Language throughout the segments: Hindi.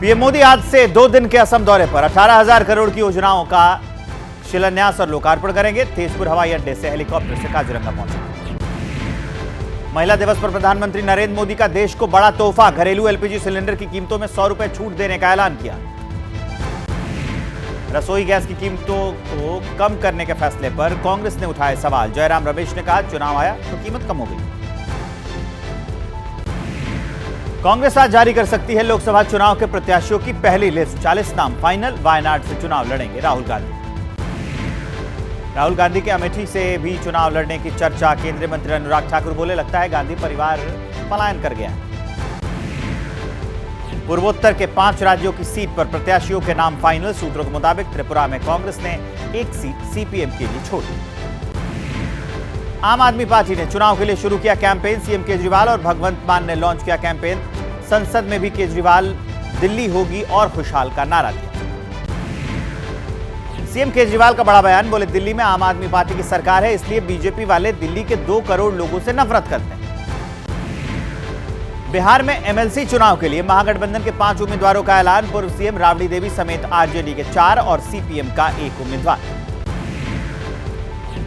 पीएम मोदी आज से 2 दिन के असम दौरे पर 18,000 करोड़ की योजनाओं का शिलान्यास और लोकार्पण करेंगे। तेजपुर हवाई अड्डे से हेलीकॉप्टर से काजीरंगा पहुंचे। महिला दिवस पर प्रधानमंत्री नरेंद्र मोदी का देश को बड़ा तोहफा, घरेलू एलपीजी सिलेंडर की कीमतों में 100 रुपए छूट देने का ऐलान किया। रसोई गैस की कीमतों को कम करने के फैसले पर कांग्रेस ने उठाए सवाल। जयराम रमेश ने कहा, चुनाव आया तो कीमत कम हो गई। कांग्रेस आज जारी कर सकती है लोकसभा चुनाव के प्रत्याशियों की पहली लिस्ट। 40 नाम फाइनल। वायनाड से चुनाव लड़ेंगे राहुल गांधी। राहुल गांधी के अमेठी से भी चुनाव लड़ने की चर्चा। केंद्रीय मंत्री अनुराग ठाकुर बोले, लगता है गांधी परिवार पलायन कर गया है। पूर्वोत्तर के 5 राज्यों की सीट पर प्रत्याशियों के नाम फाइनल। सूत्रों के मुताबिक त्रिपुरा में कांग्रेस ने एक सीट सीपीएम के लिए छोड़ी। आम आदमी पार्टी ने चुनाव के लिए शुरू किया कैंपेन। सीएम केजरीवाल और भगवंत मान ने लॉन्च किया कैंपेन। संसद में भी केजरीवाल दिल्ली होगी और खुशहाल का नारा दिया। सीएम केजरीवाल का बड़ा बयान, बोले दिल्ली में आम आदमी पार्टी की सरकार है, इसलिए बीजेपी वाले दिल्ली के 2 करोड़ लोगों से नफरत करते हैं। बिहार में एमएलसी चुनाव के लिए महागठबंधन के 5 उम्मीदवारों का ऐलान। पूर्व सीएम राबड़ी देवी समेत आरजेडी के 4 और सीपीएम का 1 उम्मीदवार।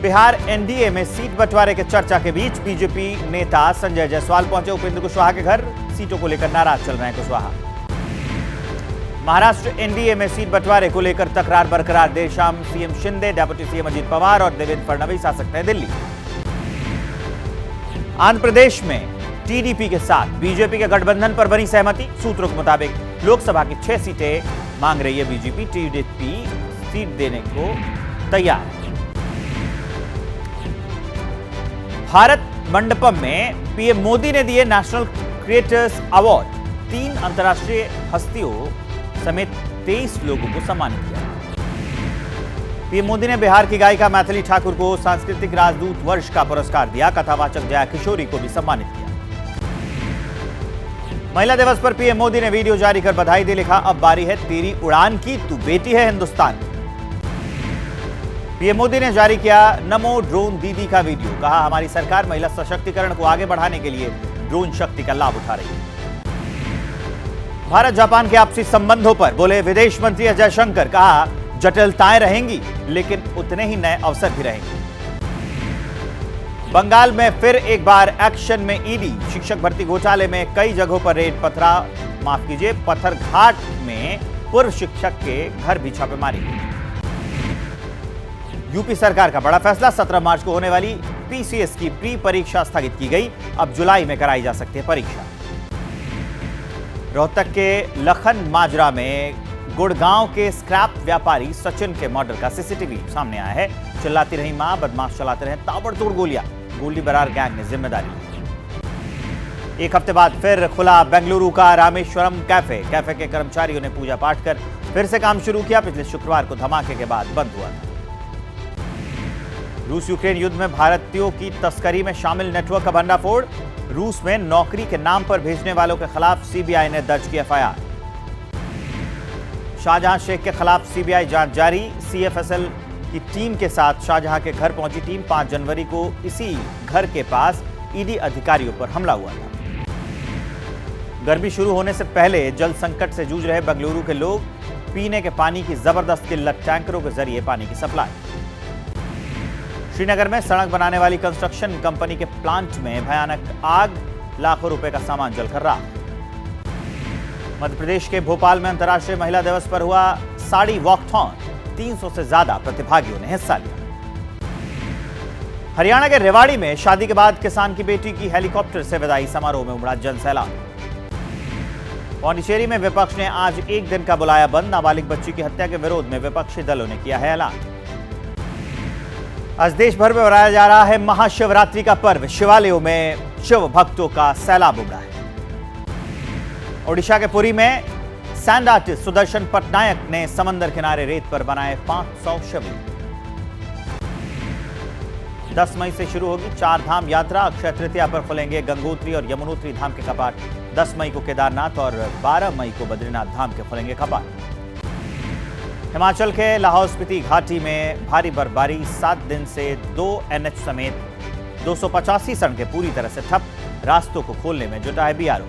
बिहार एनडीए में सीट बंटवारे के चर्चा के बीच बीजेपी नेता संजय जायसवाल पहुंचे उपेंद्र कुशवाहा के घर। सीटों को लेकर नाराज चल रहे हैं कुशवाहा। महाराष्ट्र एनडीए में सीट बंटवारे को लेकर तकरार बरकरार। देर शाम CM Shinde, deputy CM Ajit Pawar और देवेंद्र फडणवीस आ सकते हैं दिल्ली। आंध्र प्रदेश में टीडीपी के साथ बीजेपी के गठबंधन पर बनी सहमति। सूत्रों के मुताबिक लोकसभा की 6 सीटें मांग रही है बीजेपी। टीडीपी सीट देने को तैयार है। भारत मंडपम में पीएम मोदी ने दिए नेशनल क्रिएटर्स अवार्ड। 3 अंतर्राष्ट्रीय हस्तियों समेत 23 लोगों को सम्मानित किया। पीएम मोदी ने बिहार की गायिका मैथिली ठाकुर को सांस्कृतिक राजदूत वर्ष का पुरस्कार दिया। कथावाचक जया किशोरी को भी सम्मानित किया। महिला दिवस पर पीएम मोदी ने वीडियो जारी कर बधाई दी। लिखा, अब बारी है तेरी उड़ान की, तू बेटी है हिंदुस्तान। पीएम मोदी ने जारी किया नमो ड्रोन दीदी का वीडियो। कहा, हमारी सरकार महिला सशक्तिकरण को आगे बढ़ाने के लिए ड्रोन शक्ति का लाभ उठा रही है। भारत जापान के आपसी संबंधों पर बोले विदेश मंत्री एस जयशंकर। कहा, जटिलताएं रहेंगी लेकिन उतने ही नए अवसर भी रहेंगे। बंगाल में फिर एक बार एक्शन में ईडी। शिक्षक भर्ती घोटाले में कई जगहों पर रेड। पत्थरघाट में पूर्व शिक्षक के घर भी छापेमारी। यूपी सरकार का बड़ा फैसला। 17 मार्च को होने वाली पीसीएस की प्री परीक्षा स्थगित की गई। अब जुलाई में कराई जा सकती है परीक्षा। रोहतक के लखन माजरा में गुड़गांव के स्क्रैप व्यापारी सचिन के मर्डर का सीसीटीवी सामने आया है। चिल्लाती रही मां, बदमाश चलाते रहे ताबड़तोड़ गोलियां। गोली बरार गैंग ने जिम्मेदारी ली। एक हफ्ते बाद फिर खुला बेंगलुरु का रामेश्वरम कैफे। कैफे के कर्मचारियों ने पूजा पाठ कर फिर से काम शुरू किया। पिछले शुक्रवार को धमाके के बाद बंद हुआ था। रूस यूक्रेन युद्ध में भारतीयों की तस्करी में शामिल नेटवर्क का भंडाफोड़। रूस में नौकरी के नाम पर भेजने वालों के खिलाफ सीबीआई ने दर्ज की एफआईआर। शाहजहां शेख के खिलाफ सीबीआई जांच जारी। सीएफएसएल की टीम के साथ शाहजहां के घर पहुंची टीम। 5 जनवरी को इसी घर के पास ईडी अधिकारियों पर हमला हुआ था। गर्मी शुरू होने से पहले जल संकट से जूझ रहे बेंगलुरु के लोग। पीने के पानी की जबरदस्त किल्लत। टैंकरों के जरिए पानी की सप्लाई। श्रीनगर में सड़क बनाने वाली कंस्ट्रक्शन कंपनी के प्लांट में भयानक आग। लाखों रुपए का सामान जलकर राख। मध्य प्रदेश के भोपाल में अंतर्राष्ट्रीय महिला दिवस पर हुआ साड़ी वॉकथॉन। 300 से ज्यादा प्रतिभागियों ने हिस्सा लिया। हरियाणा के रेवाड़ी में शादी के बाद किसान की बेटी की हेलीकॉप्टर से विदाई समारोह में उमड़ा जनसैलाब। पौंडीचेरी में विपक्ष ने आज एक दिन का बुलाया बंद। नाबालिग बच्ची की हत्या के विरोध में विपक्षी दलों ने किया है ऐलान। आज देश भर में मनाया जा रहा है महाशिवरात्रि का पर्व। शिवालयों में शिव भक्तों का सैलाब उमड़ा है। ओडिशा के पुरी में सैंड आर्टिस्ट सुदर्शन पटनायक ने समंदर किनारे रेत पर बनाए 500 शिवलिंग। 10 मई से शुरू होगी 4 धाम यात्रा। अक्षय तृतीया पर खुलेंगे गंगोत्री और यमुनोत्री धाम के कपाट। 10 मई को केदारनाथ और 12 मई को बद्रीनाथ धाम के खुलेंगे कपाट। हिमाचल के लाहौल स्पीति घाटी में भारी बर्फबारी। 7 दिन से 2 एनएच समेत 285 सड़कें पूरी तरह से ठप। रास्तों को खोलने में जुटा है बीआरओ।